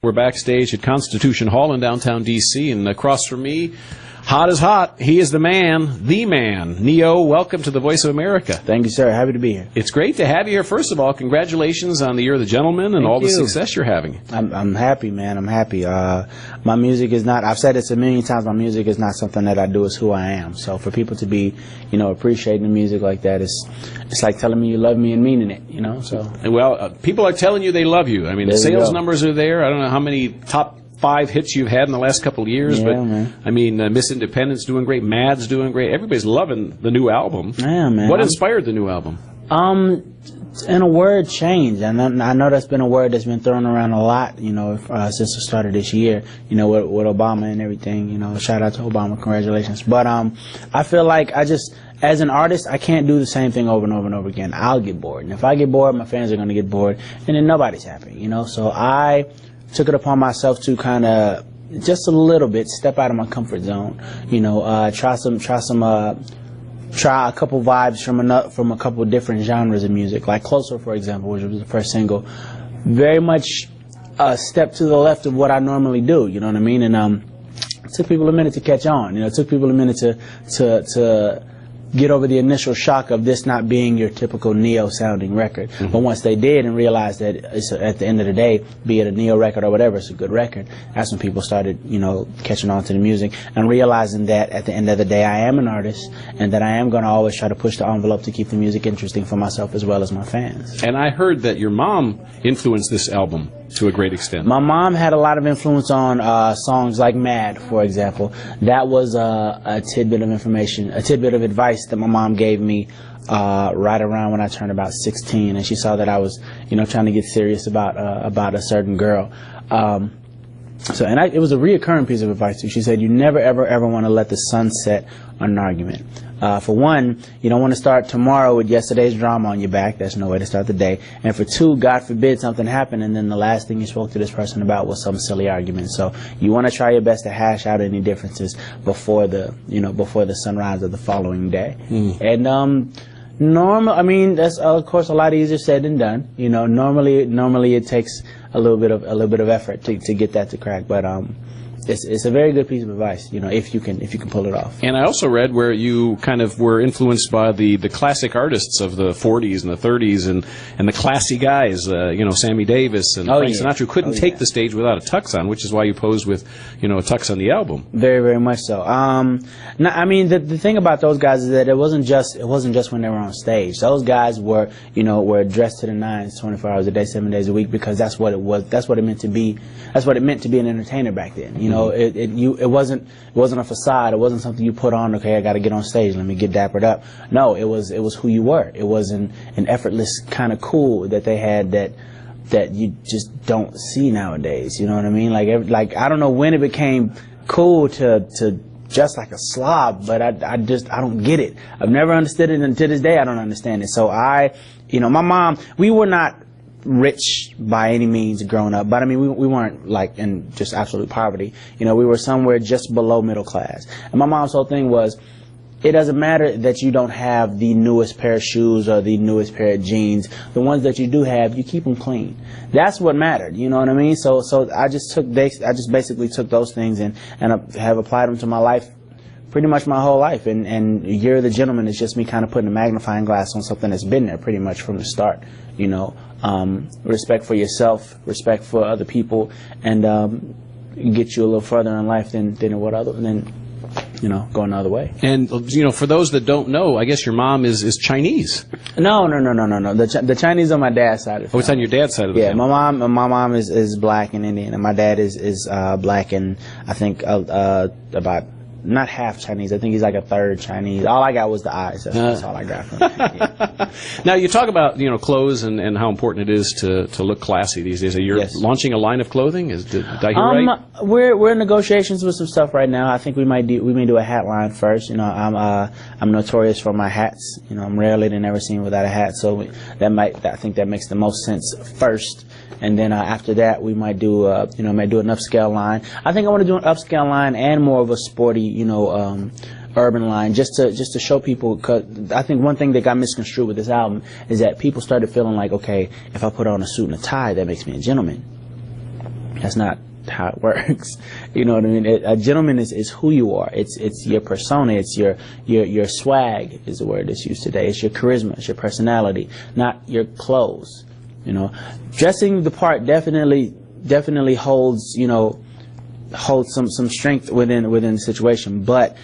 We're backstage at Constitution Hall in downtown D.C., and across from me, hot as hot, he is the man, NeYo. Welcome to the Voice of America. Thank you, sir. Happy to be here. It's great to have you here. First of all, congratulations on the Year of the Gentleman and all the success you're having. I'm happy, man. I'm happy. My music is not, I've said this a million times, my music is not something that I do, it's who I am. So for people to be, appreciating the music like that, it's like telling me you love me and meaning it, so. Well, people are telling you they love you. I mean, the sales numbers are there. I don't know how many top 5 hits you've had in the last couple of years, but man. I mean, Miss Independent's doing great, Mad's doing great. Everybody's loving the new album. Yeah, man. What inspired the new album? In a word, change, and I know that's been a word that's been thrown around a lot, since the start of this year, with Obama and everything, shout out to Obama, congratulations. But I feel like as an artist, I can't do the same thing over and over and over again. I'll get bored, and if I get bored, my fans are going to get bored, and then nobody's happy, so I took it upon myself to kind of just a little bit step out of my comfort zone, try a couple vibes from a couple different genres of music, like Closer, for example, which was the first single. Very much a step to the left of what I normally do, you know what I mean? And it took people a minute to catch on. It took people a minute to get over the initial shock of this not being your typical NeYo sounding record. Mm-hmm. But once they did and realized that at the end of the day, be it a NeYo record or whatever, it's a good record, that's when people started, catching on to the music and realizing that at the end of the day, I am an artist and that I am going to always try to push the envelope to keep the music interesting for myself as well as my fans. And I heard that your mom influenced this album to a great extent. My mom had a lot of influence on songs like Mad, for example. That was a tidbit of information, a tidbit of advice that my mom gave me right around when I turned about 16, and she saw that I was, trying to get serious about a certain girl. It was a reoccurring piece of advice too. She said, you never, ever want to let the sun set on an argument. For one, you don't want to start tomorrow with yesterday's drama on your back. That's no way to start the day. And for two, God forbid something happened and then the last thing you spoke to this person about was some silly argument. So you want to try your best to hash out any differences before the sunrise of the following day. And that's of course a lot easier said than done. Normally it takes a little bit of effort to get that to crack, but it's a very good piece of advice, if you can pull it off. And I also read where you kind of were influenced by the classic artists of the 40s and the 30s and the classy guys, Sammy Davis and Frank Sinatra, who couldn't take the stage without a tux on, which is why you posed with, a tux on the album. Very, very much so. The thing about those guys is that it wasn't just when they were on stage. Those guys were dressed to the nines, 24 hours a day, 7 days a week, because that's what it was. That's what it meant to be. That's what it meant to be an entertainer back then. It wasn't a facade. It wasn't something you put on. Okay, I got to get on stage. Let me get dappered up. No, it was who you were. It was an effortless kind of cool that they had that you just don't see nowadays. You know what I mean? Like I don't know when it became cool to just like a slob, but I don't get it. I've never understood it, and to this day I don't understand it. So my mom, we were not rich by any means growing up, but we weren't like in just absolute poverty. We were somewhere just below middle class. And my mom's whole thing was, it doesn't matter that you don't have the newest pair of shoes or the newest pair of jeans. The ones that you do have, you keep them clean. That's what mattered. You know what I mean? So I just basically took those things and have applied them to my life pretty much my whole life. And You're the Gentleman is just me kind of putting a magnifying glass on something that's been there pretty much from the start. Respect for yourself, respect for other people, and get you a little further in life than going the other way. And for those that don't know, I guess your mom is Chinese. No. The Chinese on my dad's side of the family. Oh, it's on your dad's side of the family. Yeah, my mom is black and Indian, and my dad is black and I think about not half Chinese. I think he's like a third Chinese. All I got was the eyes. That's all I got from him. Yeah. Now, you talk about clothes and how important it is to look classy these days. You're launching a line of clothing. Did I hear right? We're in negotiations with some stuff right now. I think we may do a hat line first. I'm notorious for my hats. I'm rarely than ever seen without a hat. So I think that makes the most sense first. And then after that, we might do an upscale line. I think I want to do an upscale line and more of a sporty, urban line, just to show people. Cause I think one thing that got misconstrued with this album is that people started feeling like, okay, if I put on a suit and a tie, that makes me a gentleman. That's not how it works. You know what I mean? A gentleman is who you are. It's your persona. It's your swag is the word that's used today. It's your charisma. It's your personality, not your clothes. You know, dressing the part definitely holds some strength within the situation, but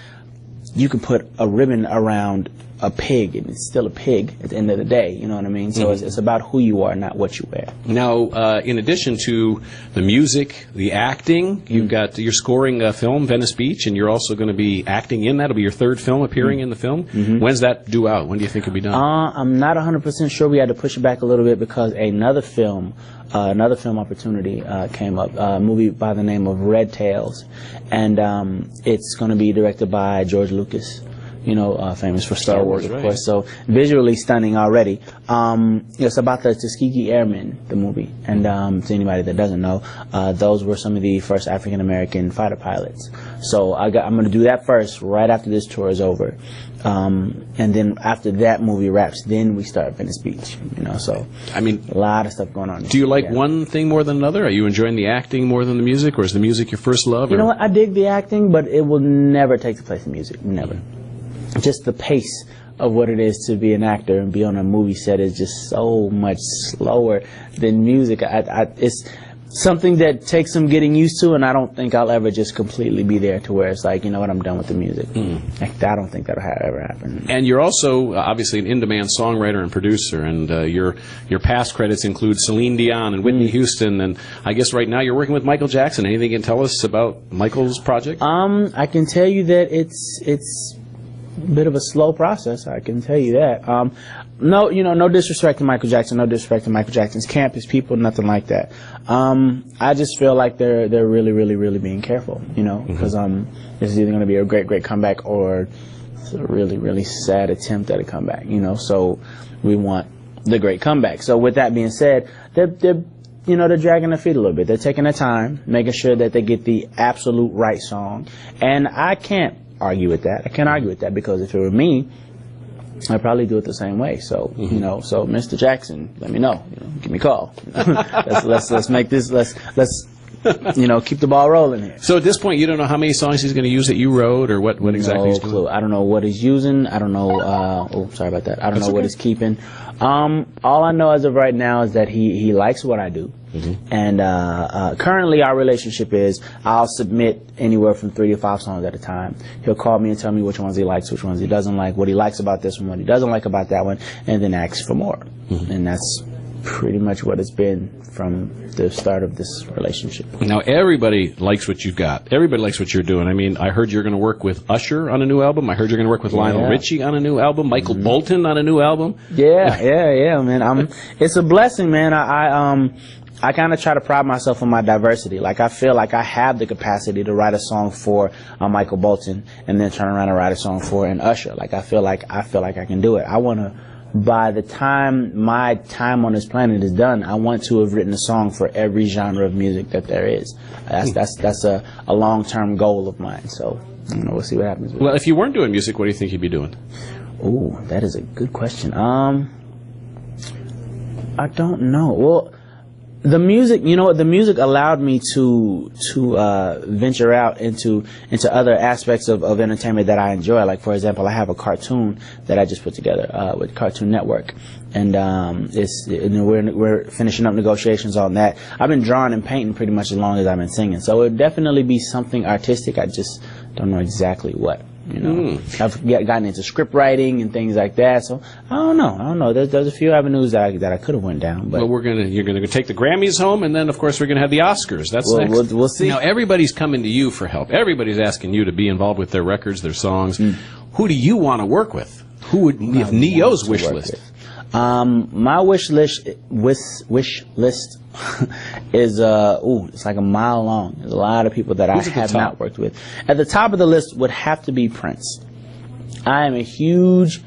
you can put a ribbon around a pig and it's still a pig at the end of the day, you know what I mean? So it's about who you are, not what you wear. Now, in addition to the music, the acting, you're scoring a film, Venice Beach, and you're also going to be acting in that. It'll be your third film appearing in the film. When's that due out? When do you think it'll be done? I'm not 100% sure. We had to push it back a little bit because another film opportunity came up, a movie by the name of Red Tails, and it's going to be directed by George Lucas. You know, famous for Star Wars, of course. So visually stunning already. It's about the Tuskegee Airmen, the movie. And to anybody that doesn't know, those were some of the first African American fighter pilots. So I'm going to do that first, right after this tour is over. And then after that movie wraps, then we start Venice Beach. You know, so I mean, a lot of stuff going on. Do you like one thing more than another? Are you enjoying the acting more than the music, or is the music your first love? You know what? I dig the acting, but it will never take the place of music. Never. Just the pace of what it is to be an actor and be on a movie set is just so much slower than music. It's something that takes some getting used to, and I don't think I'll ever just completely be there to where it's like, you know what, I'm done with the music. I don't think that'll ever happen. And you're also obviously an in-demand songwriter and producer, and your past credits include Celine Dion and Whitney Houston, and I guess right now you're working with Michael Jackson. Anything you can tell us about Michael's project? I can tell you that it's a bit of a slow process, I can tell you that. No disrespect to Michael Jackson, no disrespect to Michael Jackson's camp, his people, nothing like that. I just feel like they're really, really, really being careful, you know, because this is either going to be a great comeback or it's a really, really sad attempt at a comeback, you know. So we want the great comeback. So with that being said, they're dragging their feet a little bit. They're taking their time, making sure that they get the absolute right song, and I can't argue with that. I can't argue with that because if it were me, I'd probably do it the same way. So so Mr. Jackson, let me know. Give me a call. Let's make this. Let's keep the ball rolling here. So at this point, you don't know how many songs he's going to use that you wrote, or what exactly he's doing? No clue. I don't know what he's using. I don't know. Sorry about that. I don't know what he's keeping. All I know as of right now is that he likes what I do. And currently our relationship is I'll submit anywhere from 3 to 5 songs at a time. He'll call me and tell me which ones he likes, which ones he doesn't like, what he likes about this one, what he doesn't like about that one, and then ask for more. And that's pretty much what it's been from the start of this relationship. Now everybody likes what you've got. Everybody likes what you're doing. I mean, I heard you're going to work with Usher on a new album. I heard you're going to work with Lionel Richie on a new album. Michael Bolton on a new album. Yeah, man. It's a blessing, man. I kind of try to pride myself on my diversity. Like, I feel like I have the capacity to write a song for Michael Bolton and then turn around and write a song for an Usher. Like, I feel like I can do it. I want to, by the time my time on this planet is done, I want to have written a song for every genre of music that there is. That's a long-term goal of mine. So, we'll see what happens. Well, if you weren't doing music, what do you think you'd be doing? Ooh, that is a good question. I don't know. Well, the music, the music allowed me to venture out into other aspects of entertainment that I enjoy. Like, for example, I have a cartoon that I just put together with Cartoon Network, and we're finishing up negotiations on that. I've been drawing and painting pretty much as long as I've been singing, so it would definitely be something artistic. I just don't know exactly what. I've gotten into script writing and things like that, so I don't know. There's a few avenues that I could have went down. But well, you're gonna take the Grammys home, and then of course we're gonna have the Oscars. That's next. We'll see. Now everybody's coming to you for help. Everybody's asking you to be involved with their records, their songs. Who do you want to work with? Who would if NeYo's wish list? My wish list is it's like a mile long. There's a lot of people that I have not worked with. At the top of the list would have to be Prince. I am a huge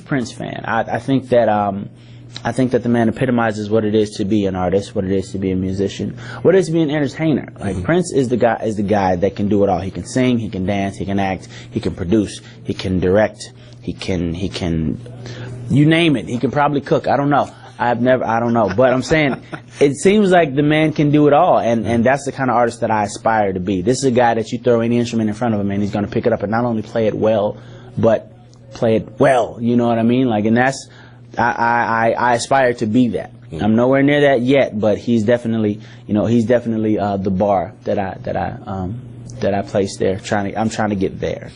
Prince fan. I think that the man epitomizes what it is to be an artist, what it is to be a musician, what it is to be an entertainer. Like, Prince is the guy that can do it all. He can sing, he can dance, he can act, he can produce, he can direct, he can you name it. He can probably cook. I don't know. I don't know. But I'm saying, it seems like the man can do it all, and that's the kind of artist that I aspire to be. This is a guy that you throw any instrument in front of him, and he's going to pick it up and not only play it well, but play it well. You know what I mean? Like, and that's, I aspire to be that. I'm nowhere near that yet, but he's definitely, the bar that I place there. I'm trying to get there.